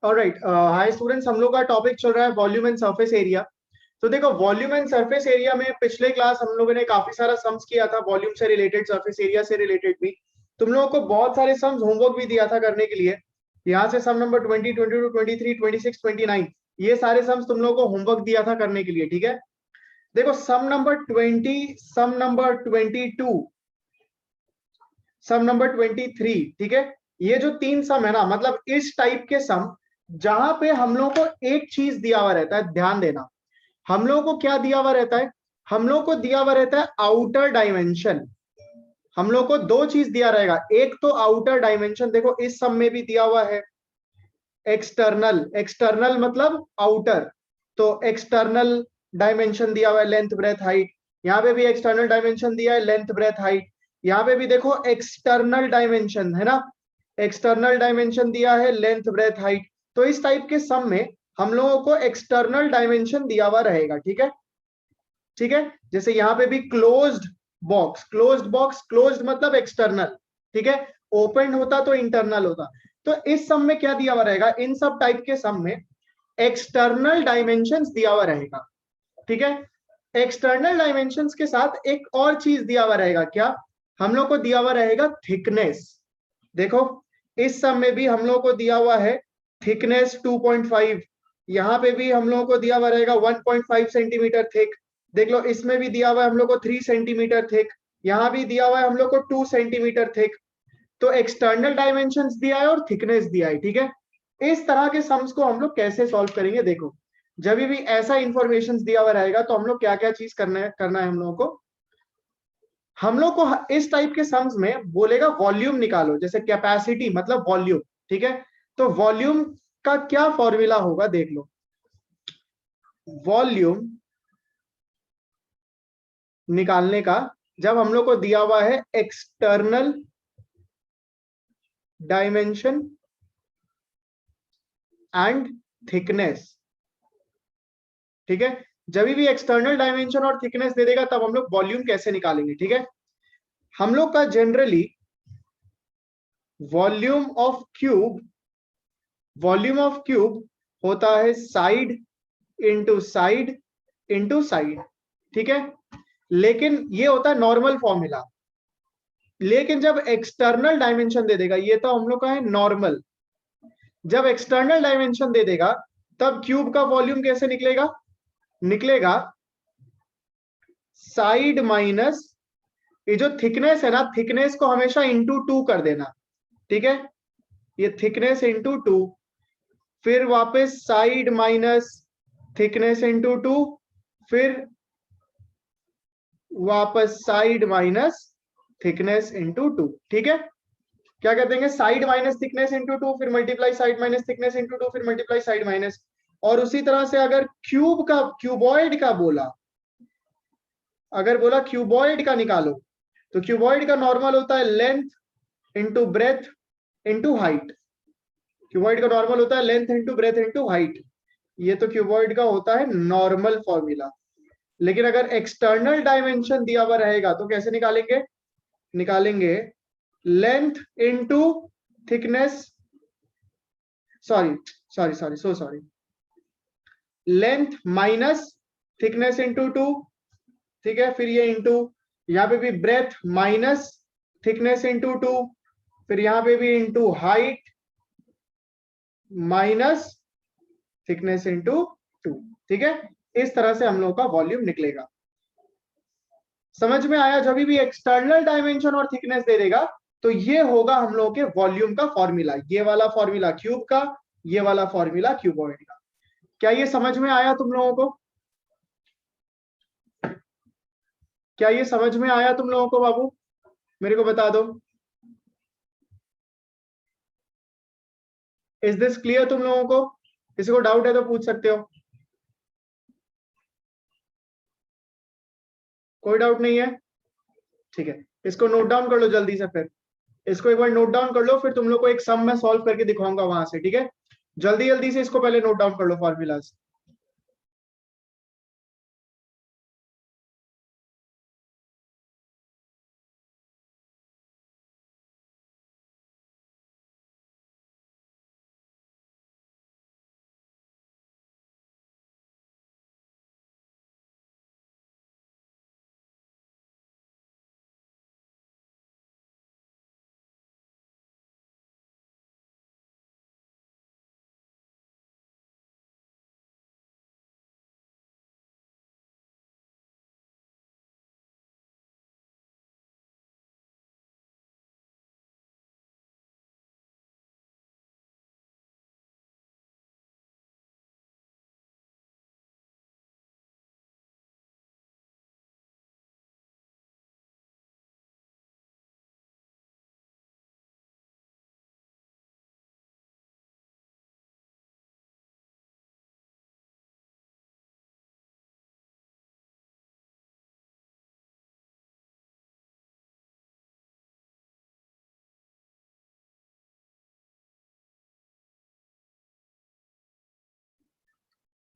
Alright, hi students, हम लोग का टॉपिक चल रहा है वॉल्यूम एंड सरफेस एरिया। तो देखो, वॉल्यूम एंड सरफेस एरिया में पिछले क्लास हम लोगों ने काफी सारा सम्स किया था, वॉल्यूम से रिलेटेड, सरफेस एरिया से रिलेटेड भी। तुम लोगों को बहुत सारे सम्स होमवर्क भी दिया था करने के लिए। यहाँ से सम नंबर 20, 22, 23, 26, 29, ये सारे सम्स तुम लोगों को होमवर्क दिया था करने के लिए, ठीक है। देखो, सम नंबर 20, सम नंबर 22, सम नंबर 23, ठीक है। ये जो तीन सम है ना, मतलब इस टाइप के सम जहां पे हम लोग को एक चीज दिया हुआ रहता है, ध्यान देना। हम लोगों को क्या दिया हुआ रहता है? हम लोग को दिया हुआ रहता है आउटर डायमेंशन। हम लोग को दो चीज दिया रहेगा, एक तो आउटर डायमेंशन, देखो इस सम में भी दिया हुआ है एक्सटर्नल। एक्सटर्नल मतलब आउटर, तो एक्सटर्नल डायमेंशन दिया हुआ है, लेंथ ब्रेथ हाइट। यहाँ पे भी एक्सटर्नल डायमेंशन दिया है, लेंथ ब्रेथ हाइट। यहाँ पे भी देखो एक्सटर्नल डायमेंशन है ना, एक्सटर्नल डायमेंशन दिया है, लेंथ ब्रेथ हाइट। तो इस टाइप के सम में हम लोगों को एक्सटर्नल डायमेंशन दिया हुआ रहेगा, ठीक है। ठीक है, जैसे यहाँ पे भी closed box, closed box, closed मतलब एक्सटर्नल, ठीक है। ओपन होता तो इंटरनल होता। तो इस सम में क्या दिया हुआ रहेगा, इन सब टाइप के सम में एक्सटर्नल डायमेंशंस दिया हुआ रहेगा, ठीक है। एक्सटर्नल डायमेंशंस के साथ एक और चीज दिया हुआ रहेगा, क्या? हम लोग को दिया हुआ रहेगा थिकनेस। देखो, इस सम में भी हम लोग को दिया हुआ है थिकनेस 2.5। यहाँ पे भी हम लोगों को दिया हुआ रहेगा 1.5 सेंटीमीटर थिक। देख लो, इसमें भी दिया हुआ है हम लोग को 3 सेंटीमीटर थिक। यहाँ भी दिया हुआ है हम लोग को 2 सेंटीमीटर थिक। तो एक्सटर्नल डायमेंशंस दिया है और थिकनेस दिया है, ठीक है। इस तरह के सम्स को हम लोग कैसे सॉल्व करेंगे? देखो, जब भी ऐसा इंफॉर्मेशन दिया हुआ रहेगा तो हम लोग क्या क्या चीज करना है हम लोगों को। हम लोग को इस टाइप के सम्स में बोलेगा वॉल्यूम निकालो, जैसे कैपेसिटी मतलब वॉल्यूम, ठीक है। तो वॉल्यूम का क्या फॉर्मूला होगा, देख लो। वॉल्यूम निकालने का, जब हम लोग को दिया हुआ है एक्सटर्नल डायमेंशन एंड थिकनेस, ठीक है। जब भी एक्सटर्नल डायमेंशन और थिकनेस दे देगा तब हम लोग वॉल्यूम कैसे निकालेंगे, ठीक है। हम लोग का generally volume of cube, volume of cube होता है side into side into side, ठीक है। लेकिन ये होता है नॉर्मल फॉर्मूला। लेकिन जब एक्सटर्नल डायमेंशन दे देगा, ये तो हम लोग का है नॉर्मल, जब एक्सटर्नल डायमेंशन दे देगा तब क्यूब का वॉल्यूम कैसे निकलेगा? निकलेगा साइड माइनस, ये जो थिकनेस है ना, थिकनेस को हमेशा इंटू 2 कर देना, ठीक है। ये थिकनेस इंटू 2, फिर वापस साइड माइनस थिकनेस इंटू 2, फिर वापस साइड माइनस थिकनेस इंटू 2, ठीक है। क्या कर देंगे? साइड माइनस थिकनेस इंटू 2, फिर multiply side minus thickness into 2, फिर मल्टीप्लाई साइड माइनस। और उसी तरह से अगर क्यूब का, क्यूबॉइड का बोला, अगर बोला क्यूबॉइड का निकालो, तो क्यूबॉइड का नॉर्मल होता है length into breadth into height. Cuboid का नॉर्मल होता है length into breadth into height. ये तो क्यूबॉइड का होता है नॉर्मल फॉर्मूला। लेकिन अगर एक्सटर्नल डायमेंशन दिया हुआ रहेगा तो कैसे निकालेंगे? निकालेंगे length into thickness, sorry sorry sorry so sorry, length minus thickness into 2, ठीक है। फिर ये इंटू, यहाँ पे भी ब्रेथ माइनस थिकनेस इंटू 2, फिर यहाँ पे भी into height minus thickness into 2, ठीक है। इस तरह से हम लोग का वॉल्यूम निकलेगा। समझ में आया? जब भी एक्सटर्नल डायमेंशन और थिकनेस दे देगा तो ये होगा हम लोग के वॉल्यूम का फॉर्मूला, ये वाला फॉर्मूला क्यूब का, ये वाला फॉर्मूला क्यूबॉइड का। क्या ये समझ में आया तुम लोगों को? क्या ये समझ में आया तुम लोगों को बाबू? मेरे को बता दो, इज दिस क्लियर तुम लोगों को? किसी को डाउट है तो पूछ सकते हो। कोई डाउट नहीं है? ठीक है, इसको नोट डाउन कर लो जल्दी से। फिर इसको एक बार नोट डाउन कर लो, फिर तुम लोग को एक सम मैं सॉल्व करके दिखाऊंगा वहां से, ठीक है। जल्दी जल्दी से इसको पहले नोट डाउन कर लो फॉर्मूलाज।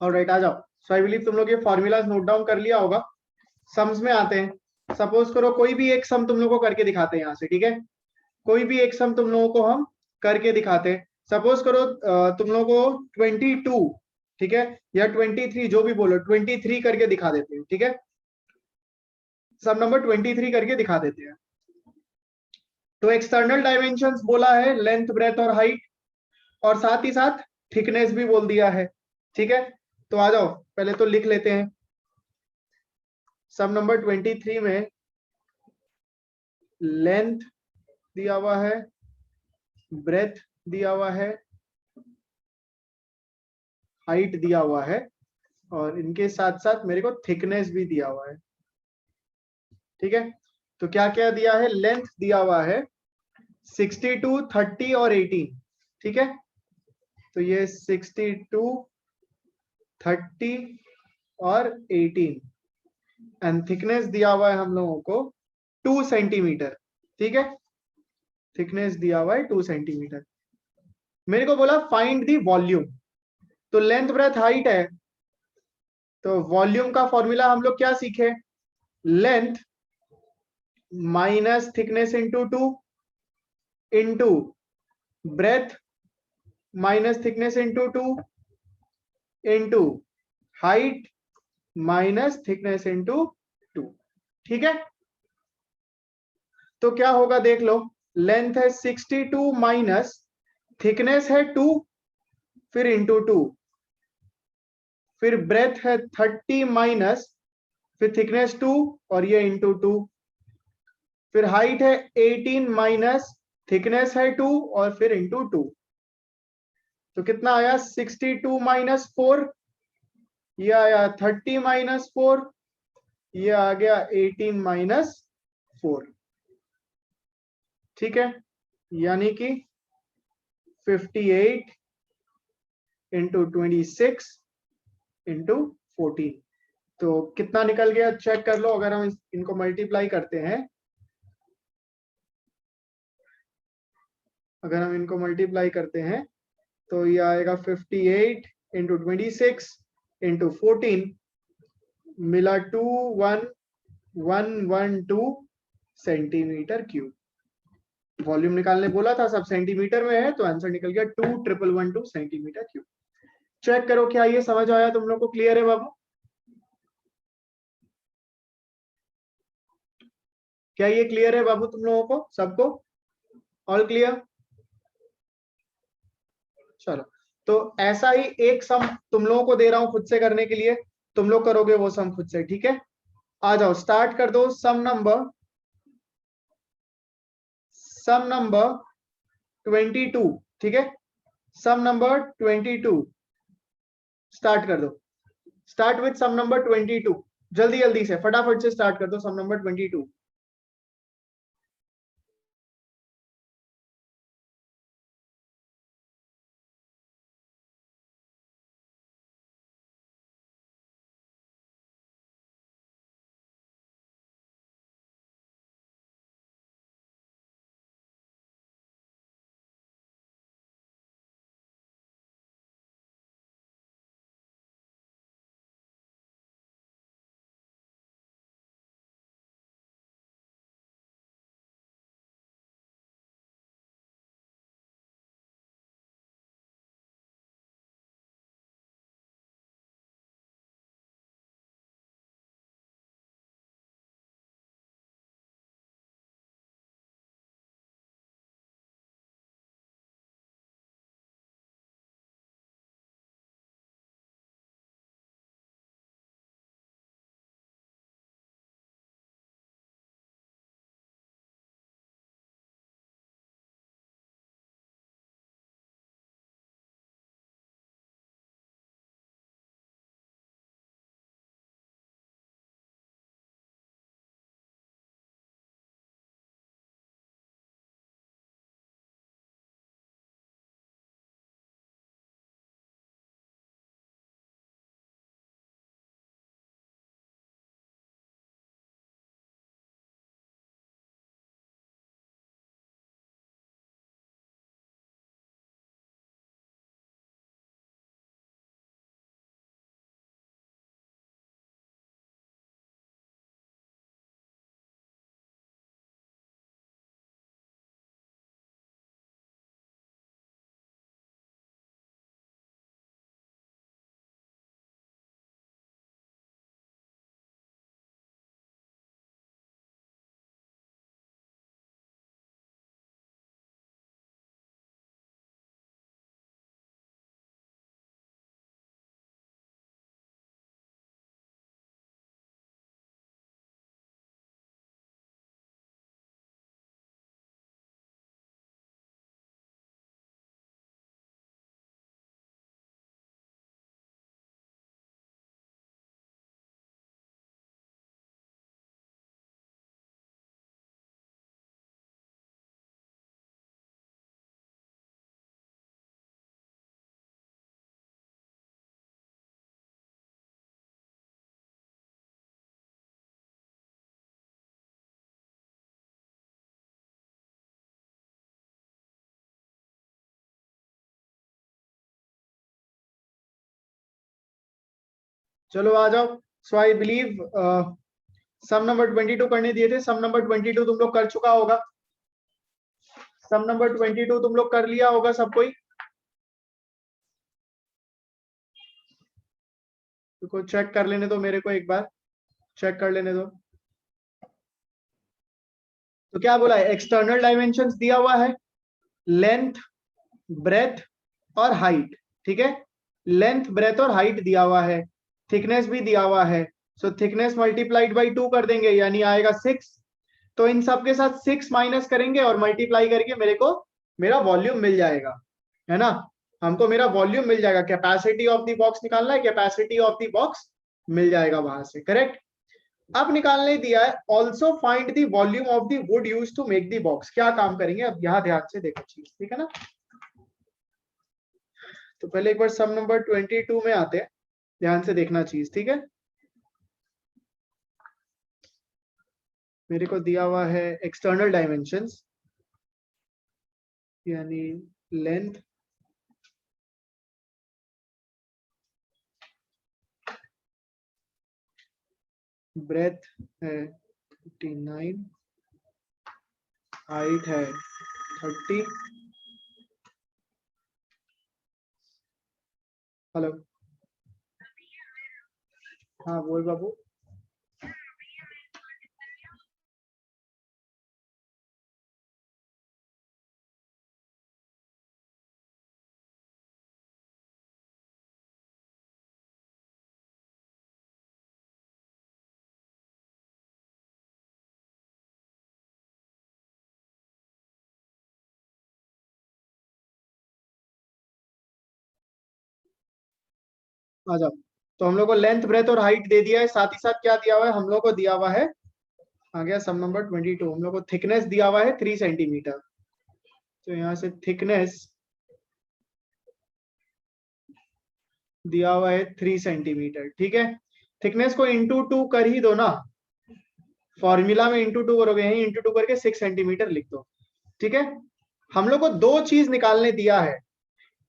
ऑलराइट, आ जाओ। सो आई बिलीव तुम लोग ये फॉर्मूलाज नोट डाउन कर लिया होगा। सम्स में आते हैं। सपोज करो कोई भी एक सम तुम लोगों को करके दिखाते हैं यहाँ से, ठीक है। कोई भी एक सम तुम लोगों को हम करके दिखाते हैं। सपोज करो तुम लोगों को 22, ठीक है, या 23, जो भी बोलो, 23 करके दिखा देते हैं, ठीक है। सम नंबर 23 करके दिखा देते हैं। तो एक्सटर्नल डायमेंशंस बोला है, लेंथ, ब्रेथ और हाइट, और साथ ही साथ थिकनेस भी बोल दिया है, ठीक है। तो आ जाओ, पहले तो लिख लेते हैं। सम नंबर 23 में लेंथ दिया हुआ है, ब्रेथ दिया हुआ है, हाइट दिया हुआ है, और इनके साथ साथ मेरे को थिकनेस भी दिया हुआ है, ठीक है। तो क्या क्या दिया है? लेंथ दिया हुआ है 62, 30 और 18, ठीक है। तो ये 62, 30 और 18, एंड थिकनेस दिया हुआ है हम लोगों को 2 सेंटीमीटर, ठीक है। थिकनेस दिया हुआ है 2 सेंटीमीटर। मेरे को बोला फाइंड दी वॉल्यूम। तो लेंथ, ब्रेथ, हाइट है, तो वॉल्यूम का फॉर्मूला हम लोग क्या सीखे? Length minus thickness into 2 into breadth minus thickness into 2 into height minus thickness into 2, ठीक है। तो क्या होगा देख लो, लेंथ है 62 माइनस थिकनेस है 2, फिर इंटू 2, फिर ब्रेथ है 30 माइनस फिर थिकनेस 2 और ये इंटू 2, फिर हाइट है 18 माइनस थिकनेस है 2 और फिर इंटू 2। तो कितना आया? 62 माइनस 4, ये आया 30 माइनस 4, ये आ गया 18 माइनस 4, ठीक है। यानी कि 58 इंटू 26 इंटू 14। तो कितना निकल गया चेक कर लो। अगर हम इनको मल्टीप्लाई करते हैं, अगर हम इनको मल्टीप्लाई करते हैं तो ये आएगा 58 इंटू 26 इंटू 14, मिला 2112 सेंटीमीटर क्यूब। वॉल्यूम निकालने बोला था, सब सेंटीमीटर में है, तो आंसर निकल गया 2112 सेंटीमीटर क्यूब। चेक करो क्या ये समझ आया तुम लोग को? क्लियर है बाबू? क्या ये क्लियर है बाबू तुम लोगों को सबको? All clear? चलो, तो ऐसा ही एक सम तुम लोगों को दे रहा हूं खुद से करने के लिए, तुम लोग करोगे वो सम खुद से, ठीक है। आ जाओ, स्टार्ट कर दो। सम नंबर 22, ठीक है। सम नंबर 22 स्टार्ट कर दो। स्टार्ट विथ सम नंबर 22, जल्दी जल्दी से फटाफट से स्टार्ट कर दो सम नंबर 22। चलो आ जाओ। सो आई बिलीव सम नंबर 22 करने दिए थे, सम नंबर 22 तुम लोग कर चुका होगा, सम नंबर 22 तुम लोग कर लिया होगा सब कोई। तो चेक कर लेने दो मेरे को, एक बार चेक कर लेने दो। तो क्या बोला है, एक्सटर्नल डायमेंशंस दिया हुआ है, लेंथ, ब्रेथ और हाइट, ठीक है। लेंथ, ब्रेथ और हाइट दिया हुआ है, थिकनेस भी दिया हुआ है। सो थिकनेस मल्टीप्लाइड बाई 2 कर देंगे, यानी आएगा 6। तो इन सब के साथ 6 माइनस करेंगे और मल्टीप्लाई करके मेरे को मेरा वॉल्यूम मिल जाएगा, है ना। हमको मेरा वॉल्यूम मिल जाएगा, कैपेसिटी ऑफ द बॉक्स निकालना है, कैपेसिटी ऑफ द बॉक्स मिल जाएगा वहां से, करेक्ट। अब निकालने दिया है also find the volume of the wood use to make the box. क्या काम करेंगे अब यहाँ ध्यान से देखो चीज, ठीक है ना। तो पहले एक बार सम नंबर 22 में आते हैं, ध्यान से देखना चीज, ठीक है। मेरे को दिया हुआ है एक्सटर्नल डायमेंशंस, यानी लेंथ, ब्रेथ है 59, हाइट है 30। हेलो, हाँ बोल बाबू। आ जाओ। तो हम लोग को लेंथ, ब्रेथ और हाइट दे दिया है, साथ ही साथ क्या दिया हुआ है हम लोग को, दिया हुआ है, आ गया सम नंबर 22, हम लोग को थिकनेस दिया हुआ है 3 सेंटीमीटर। तो यहाँ से थिकनेस दिया हुआ है 3 सेंटीमीटर, ठीक है। थिकनेस को इंटू 2 कर ही दो ना, फॉर्मूला में इंटू 2 करोगे, यही इंटू 2 करके 6 सेंटीमीटर लिख दो, ठीक है। हम लोग को दो चीज निकालने दिया है,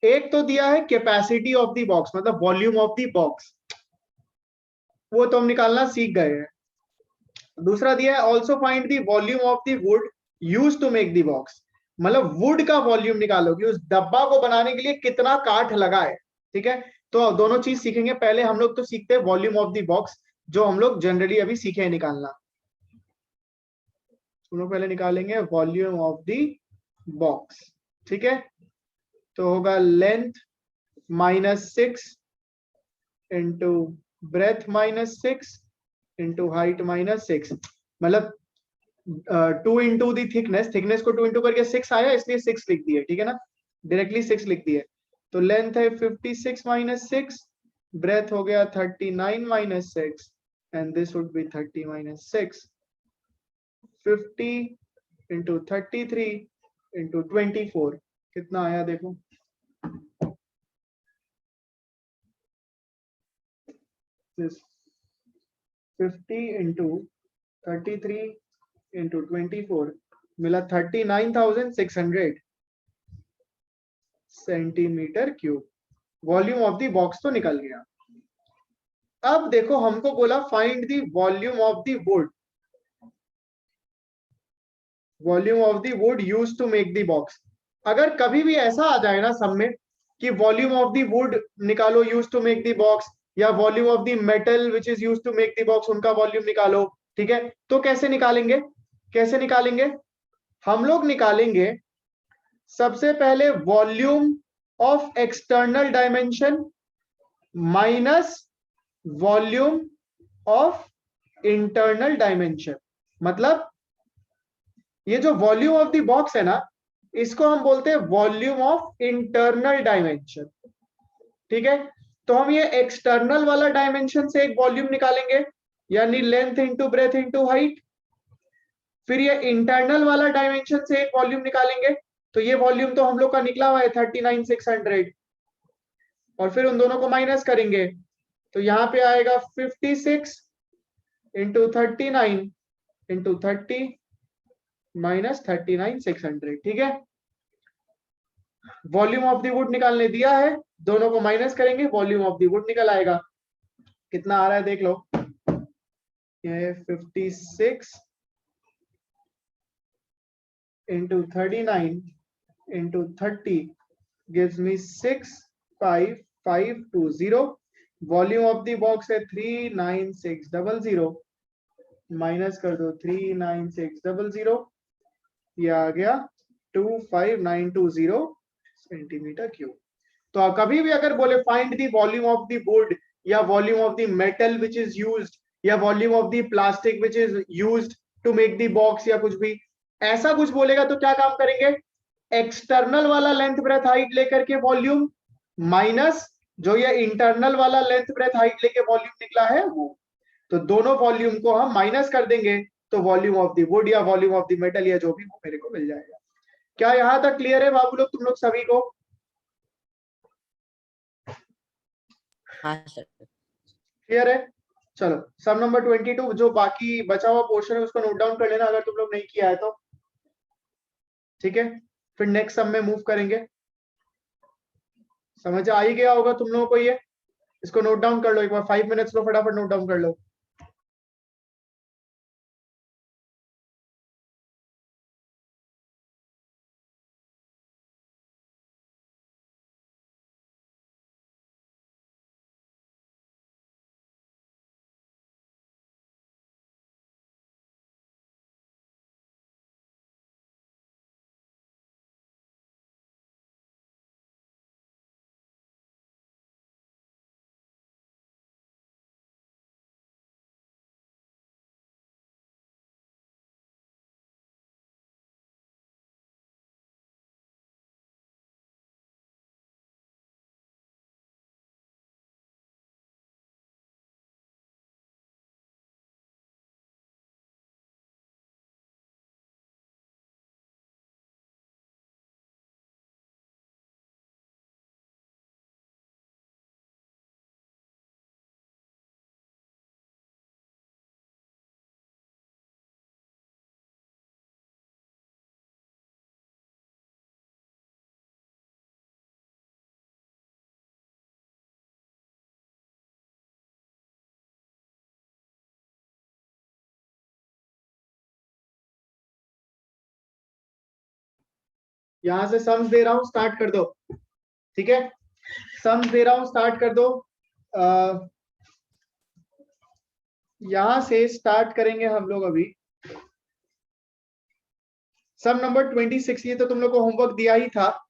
एक तो दिया है कैपेसिटी ऑफ द बॉक्स, मतलब वॉल्यूम ऑफ द बॉक्स, वो तो हम निकालना सीख गए हैं। दूसरा दिया है also find the volume of the wood use to make the box, मतलब वुड का वॉल्यूम निकालो कि उस डब्बा को बनाने के लिए कितना काठ लगा है, ठीक है। तो दोनों चीज सीखेंगे, पहले हम लोग तो सीखते हैं वॉल्यूम ऑफ द बॉक्स, जो हम लोग जनरली अभी सीखे हैं निकालना। हम लोग पहले निकालेंगे वॉल्यूम ऑफ द बॉक्स, ठीक है। तो होगा length -6 into breadth -6 into height -6, मतलब 2 इंटू दी थिकनेस, थिकनेस को 2 इंटू करके 6 आया, इसलिए 6 लिख दिए, ठीक है ना, डायरेक्टली 6 लिख दिए। तो लेंथ है 56 - 6, ब्रेथ हो गया 39 - 6, and this would be 30 - 6। 50 into 33 into 24 कितना आया देखो, this 50 इंटू 33 इंटू 24 मिला 39,600 centimetre cube. Volume of the box तो निकल गया। अब देखो हमको बोला find the volume of the wood, volume of the wood use to make the box. अगर कभी भी ऐसा आ जाए ना सब में कि वॉल्यूम ऑफ द वुड निकालो use to make the box, या volume of the metal which is use to make the box, उनका वॉल्यूम निकालो, ठीक है। तो कैसे निकालेंगे, कैसे निकालेंगे, हम लोग निकालेंगे सबसे पहले volume of external dimension minus volume of internal dimension. मतलब ये जो वॉल्यूम ऑफ द बॉक्स है ना, इसको हम बोलते हैं वॉल्यूम ऑफ इंटरनल डायमेंशन, ठीक है। तो हम ये एक्सटर्नल वाला डायमेंशन से एक वॉल्यूम निकालेंगे, यानी length into breadth into height. फिर ये इंटरनल वाला डायमेंशन से एक वॉल्यूम निकालेंगे, तो ये वॉल्यूम तो हम लोग का निकला हुआ है 39,600, और फिर उन दोनों को माइनस करेंगे, तो यहाँ पे आएगा 56 इंटू 39 इंटू 30 माइनस 39,600, ठीक है। वॉल्यूम ऑफ द वुड निकालने दिया है, दोनों को माइनस करेंगे, वॉल्यूम ऑफ द वुड निकल आएगा। कितना आ रहा है देख लो, ये 56 into 39 into 30 gives me 65520. Volume of the box है 39600, माइनस कर दो 39600, ये आ गया 25920 सेंटीमीटर क्यूब। तो कभी भी अगर बोले find the volume of the wood या volume of the metal which is used या volume of the plastic which is used to make the box या कुछ भी ऐसा कुछ बोलेगा तो क्या काम करेंगे, एक्सटर्नल वाला लेंथ ब्रेथ हाइट लेकर के वॉल्यूम माइनस जो ये इंटरनल वाला लेंथ ब्रेथ हाइट लेके वॉल्यूम निकला है वो, तो दोनों वॉल्यूम को हम माइनस कर देंगे तो वॉल्यूम ऑफ द वुड या वॉल्यूम ऑफ द मेटल या जो भी वो मेरे को मिल जाएगा। क्या यहां तक क्लियर है बाबू लोग, तुम लोग सभी को? हाँ सर। क्लियर है? चलो सम नंबर 22 जो बाकी बचा हुआ पोर्शन है उसको नोट डाउन कर लेना अगर तुम लोग नहीं किया है तो, ठीक है। फिर नेक्स्ट सम में मूव करेंगे। समझ आ ही गया होगा तुम लोगों को ये, इसको नोट डाउन कर लो एक बार, 5 मिनट्स लो फटाफट नोट डाउन कर लो। यहां से सम्स दे रहा हूं, स्टार्ट कर दो, ठीक है। सम्स दे रहा हूं, स्टार्ट कर दो। यहां से स्टार्ट करेंगे हम लोग अभी सम नंबर 26। ये तो तुम लोग को होमवर्क दिया ही था,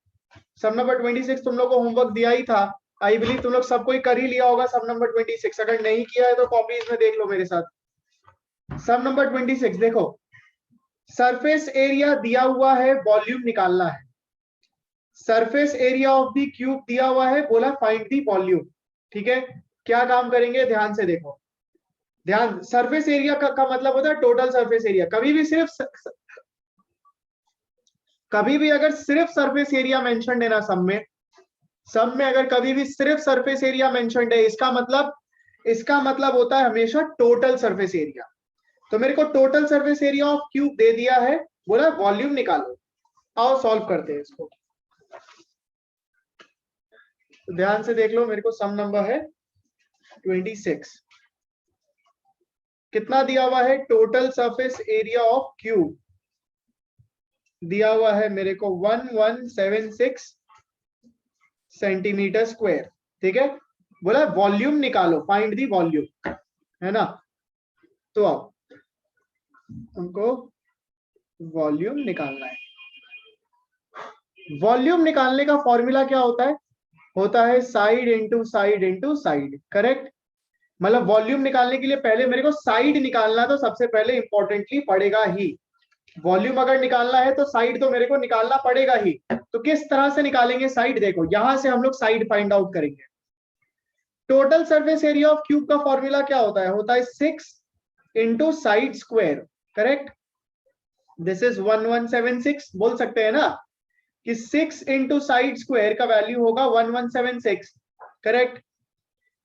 सम नंबर 26 तुम लोग को होमवर्क दिया ही था। आई बिलीव तुम लोग सबको ही कर ही लिया होगा सम नंबर 26, अगर नहीं किया है तो कॉपीज में देख लो मेरे साथ। सम नंबर 26 देखो, सरफेस एरिया दिया हुआ है, वॉल्यूम निकालना है। Surface area of the cube दिया हुआ है, बोला फाइंड द वॉल्यूम, ठीक है। क्या काम करेंगे ध्यान से देखो, ध्यान, सरफेस एरिया का मतलब होता है टोटल सरफेस एरिया। कभी भी अगर सिर्फ सरफेस एरिया मेंशन है ना सब में अगर कभी भी सिर्फ सरफेस एरिया मेंशन है, इसका मतलब होता है हमेशा टोटल सरफेस एरिया। तो मेरे को total surface area of cube दे दिया है, बोला वॉल्यूम निकालो। आओ सॉल्व करते हैं इसको, तो ध्यान से देख लो, मेरे को सम नंबर है 26। कितना दिया हुआ है, total surface area of cube दिया हुआ है मेरे को 1176 सेंटीमीटर स्क्वायर, ठीक है। बोला वॉल्यूम निकालो, फाइंड दी वॉल्यूम, है ना। तो अब हमको वॉल्यूम निकालना है। वॉल्यूम निकालने का फॉर्मूला क्या होता है side into side into side, correct. मतलब वॉल्यूम निकालने के लिए पहले मेरे को साइड निकालना तो सबसे पहले इंपॉर्टेंटली पड़ेगा ही। वॉल्यूम अगर निकालना है तो साइड तो मेरे को निकालना पड़ेगा ही। तो किस तरह से निकालेंगे साइड, देखो यहां से हम लोग साइड फाइंड आउट करेंगे। Total surface area of cube का फॉर्मूला क्या होता है 6 into side square, correct. This is 1176, बोल सकते हैं ना कि 6 इंटू साइड स्क्वायर का वैल्यू होगा 1176, करेक्ट।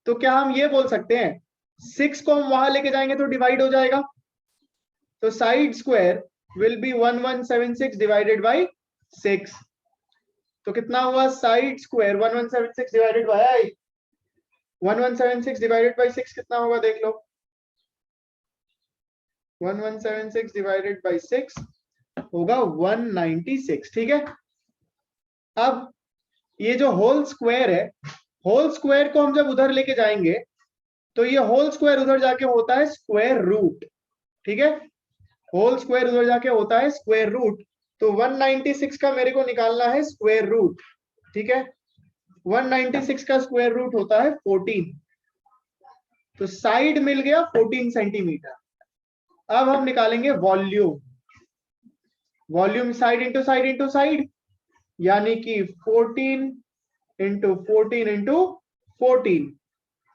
तो क्या हम ये बोल सकते हैं 6 को हम वहां लेके जाएंगे तो डिवाइड हो जाएगा, तो side square will be 1176 divided by 6। तो कितना हुआ side square 1176 divided by 1176 divided by 6 कितना होगा देख लो। 1176 डिवाइडेड बाई 6 होगा 196। ठीक है, अब ये जो होल स्क्वायर है, होल स्क्वायर को हम जब उधर लेके जाएंगे तो ये होल स्क्वायर उधर जाके होता है स्क्वायर रूट। ठीक है, होल स्क्वायर उधर जाके होता है स्क्वायर रूट। तो 196 का मेरे को निकालना है स्क्वायर रूट। ठीक है, 196 का स्क्वायर रूट होता है 14। तो साइड मिल गया 14 सेंटीमीटर। अब हम निकालेंगे volume. Volume side into side into side, यानी कि 14 इंटू 14 इंटू 14।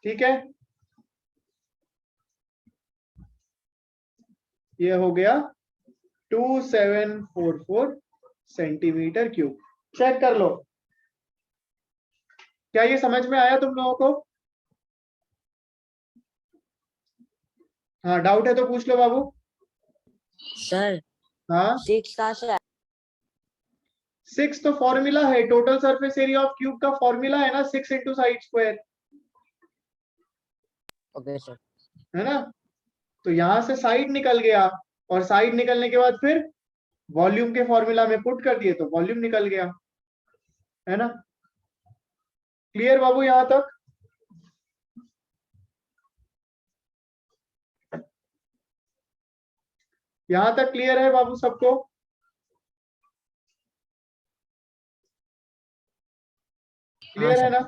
ठीक है, ये हो गया 2744 सेंटीमीटर क्यूब। चेक कर लो, क्या ये समझ में आया तुम लोगों को? हाँ, डाउट है तो पूछ लो बाबू। सर हाँ, 6 कहाँ से आया? 6 तो फॉर्मूला है, total surface area of cube का फॉर्मूला है ना, 6 into side square, okay sir. है ना। तो यहां से साइड निकल गया, और साइड निकलने के बाद फिर वॉल्यूम के फॉर्मूला में पुट कर दिए तो वॉल्यूम निकल गया, है ना। क्लियर बाबू यहां तक? यहां तक क्लियर है बाबू सबको? हाँ क्लियर है सर। ना।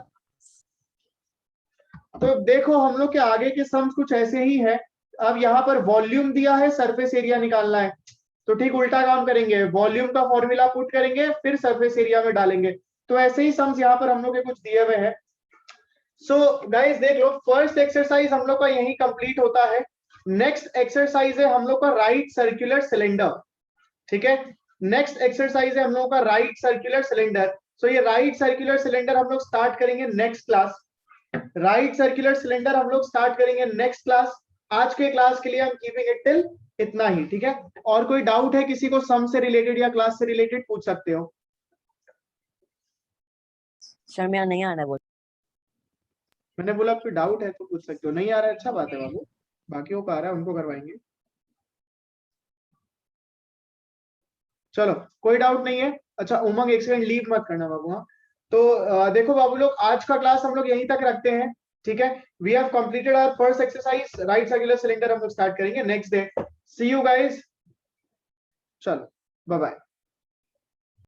तो देखो हम लोग के आगे के सम्स कुछ ऐसे ही है। अब यहाँ पर वॉल्यूम दिया है, सरफेस एरिया निकालना है, तो ठीक उल्टा काम करेंगे, वॉल्यूम का फॉर्मूला पुट करेंगे फिर सरफेस एरिया में डालेंगे। तो ऐसे ही सम्स यहाँ पर हम लोग के कुछ दिए हुए हैं। सो गाइस देख लो, फर्स्ट एक्सरसाइज हम लोग का यही कंप्लीट होता है। नेक्स्ट एक्सरसाइज है हम लोग का राइट सर्कुलर सिलेंडर। ठीक है, नेक्स्ट एक्सरसाइज है हम लोग का राइट सर्कुलर सिलेंडर। सो ये राइट सर्कुलर सिलेंडर हम लोग स्टार्ट करेंगे next class. Right circular cylinder हम लोग स्टार्ट करेंगे नेक्स्ट क्लास। आज के क्लास के लिए हम कीपिंग इट टिल इतना ही। ठीक है, और कोई डाउट है किसी को सम से रिलेटेड या क्लास से रिलेटेड, पूछ सकते हो। सर मेरा नहीं आ रहा है बोल। मैंने बोला कोई डाउट है तो पूछ सकते हो, नहीं आ रहा है अच्छा बात है बाबू, बाकियों को आ रहा है उनको करवाएंगे। चलो कोई डाउट नहीं है। अच्छा उमंग एक सेकंड लीव मत करना बाबू। हाँ, तो देखो बाबू लोग, आज का क्लास हम लोग यहीं तक रखते हैं। ठीक है, we have completed our first exercise, right circular cylinder हम लोग स्टार्ट करेंगे next day. See you guys, चलो बाय बाय।